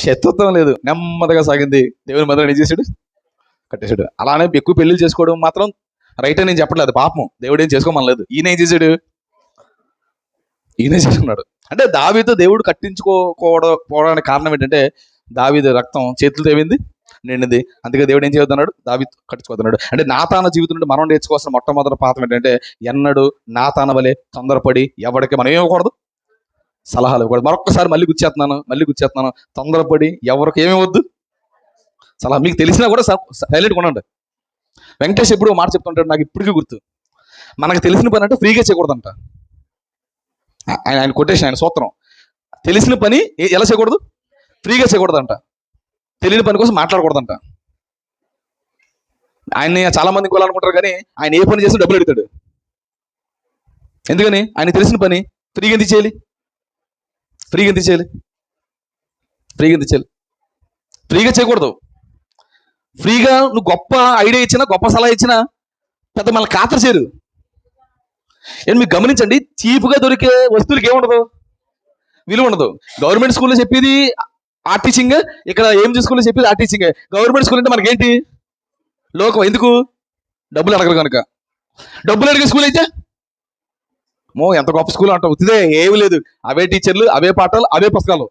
శత్రుత్వం లేదు, నెమ్మదిగా సాగింది. దేవుని మందిరం ఏం చేశాడు? కట్టేశాడు. అలానే ఎక్కువ పెళ్లిళ్ళు చేసుకోవడం మాత్రం రైట్ అని నేను చెప్పట్లేదు, పాపం. దేవుడు ఏం చేసుకోమనలేదు. ఈయన ఏం చేశాడు? ఈయనే చేసుకున్నాడు. అంటే దావీదు దేవుడు కట్టించుకోకపోవడానికి కారణం ఏంటంటే, దావీదు రక్తం చేతులతో ఏమైంది? నిండింది. అందుకే దేవుడు ఏం చేయొద్దన్నాడు? దావీదు కట్టించుకోవద్దన్నాడు. అంటే నాతాన జీవితం నుండి మనం నేర్చుకోవాల్సిన మొట్టమొదటి పాఠం ఏంటంటే, ఎన్నడూ నాతాన వలె తొందరపడి ఎవరికి మనం ఏమివ్వకూడదు? సలహాలు ఇవ్వకూడదు. మరొక్కసారి మళ్ళీ గుర్చేస్తున్నాను, తొందరపడి ఎవరికి ఏమివ్వద్దు? సలహా. మీకు తెలిసినా కూడా సైలెంట్గా ఉండండి. వెంకటేష్ ఎప్పుడు మాట చెప్తుంటాడు, నాకు ఇప్పటికీ గుర్తు. మనకు తెలిసిన పని అంటే ఫ్రీగా చేయకూడదంట. ఆయన కొటేషన్, ఆయన సూత్రం. తెలిసిన పని ఎలా చేయకూడదు? ఫ్రీగా చేయకూడదంట. తెలియని పని కోసం మాట్లాడకూడదంట. ఆయన్ని చాలా మంది ఇంకోవాలనుకుంటారు, కానీ ఆయన ఏ పని చేసి డబ్బులు అడుగుతాడు. ఎందుకని? ఆయన తెలిసిన పని ఫ్రీగా ఎందుకు చేయాలి? ఫ్రీగా చేయకూడదు. ఫ్రీగా నువ్వు గొప్ప ఐడియా ఇచ్చినా, గొప్ప సలహా ఇచ్చినా పెద్ద మళ్ళీ ఖాతరు చేయరు. మీరు గమనించండి, చీప్గా దొరికే వస్తువులకి ఏముండదు? విలువ ఉండదు. గవర్నమెంట్ స్కూల్లో చెప్పేది ఆ టీచింగ్, ఇక్కడ ఏం స్కూల్లో చెప్పేది ఆ టీచింగ్. గవర్నమెంట్ స్కూల్ అంటే మనకేంటి? లోకం. ఎందుకు? డబ్బులు అడగరు కనుక. డబ్బులు అడిగే స్కూల్ అయితే ఎంత గొప్ప స్కూల్ అంటావు. ఉత్తిదే ఏమి లేదు, అవే టీచర్లు, అవే పాఠాలు, అవే పుస్తకాలు.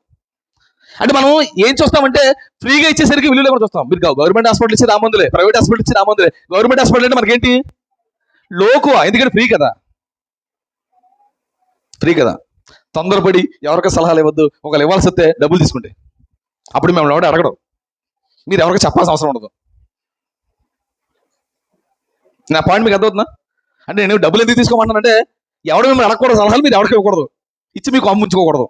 అంటే మనం ఏం చూస్తామంటే, ఫ్రీగా ఇచ్చేసరికి విలువ లేకుండా చూస్తాం. మీరు గవర్నమెంట్ హాస్పిటల్ ఇచ్చి రామందులే, ప్రైవేట్ హాస్పిటల్ ఇచ్చి రామందులే. గవర్నమెంట్ హాస్పిటల్ అంటే మనకేంటి? లోకువ. ఎందుకంటే ఫ్రీ కదా. తొందరపడి ఎవరికి సలహాలు ఇవ్వద్దు. ఒకళ్ళు ఇవ్వాల్సి వస్తే డబ్బులు తీసుకుంటే అప్పుడు మేము ఎవరు అడగడం, మీరు ఎవరికి చెప్పాల్సిన అవసరం ఉండదు. నా పాయింట్ మీకు అర్థమవుతుందా? అంటే నేను డబ్బులు ఎందుకు తీసుకోమంటానంటే, ఎవడు మిమ్మల్ని అడగకూడదు సలహాలు, మీరు ఎవరికి ఇవ్వకూడదు, ఇచ్చి మీకు అమ్ముంచుకోకూడదు.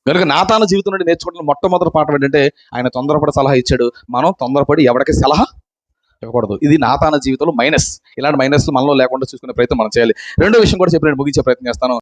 కనుక నాతాన జీవితం నుండి నేర్చుకుంటున్న మొట్టమొదటి పాఠం ఏంటంటే, ఆయన తొందరపడి సలహా ఇచ్చాడు, మనం తొందరపడి ఎవరికి సలహా ఇవ్వకూడదు. ఇది నాతాన జీవితంలో మైనస్. ఇలాంటి మైనస్ మనలో లేకుండా చూసుకునే ప్రయత్నం మనం చేయాలి. రెండో విషయం కూడా చెప్పి నేను ముగించే ప్రయత్నం చేస్తాను.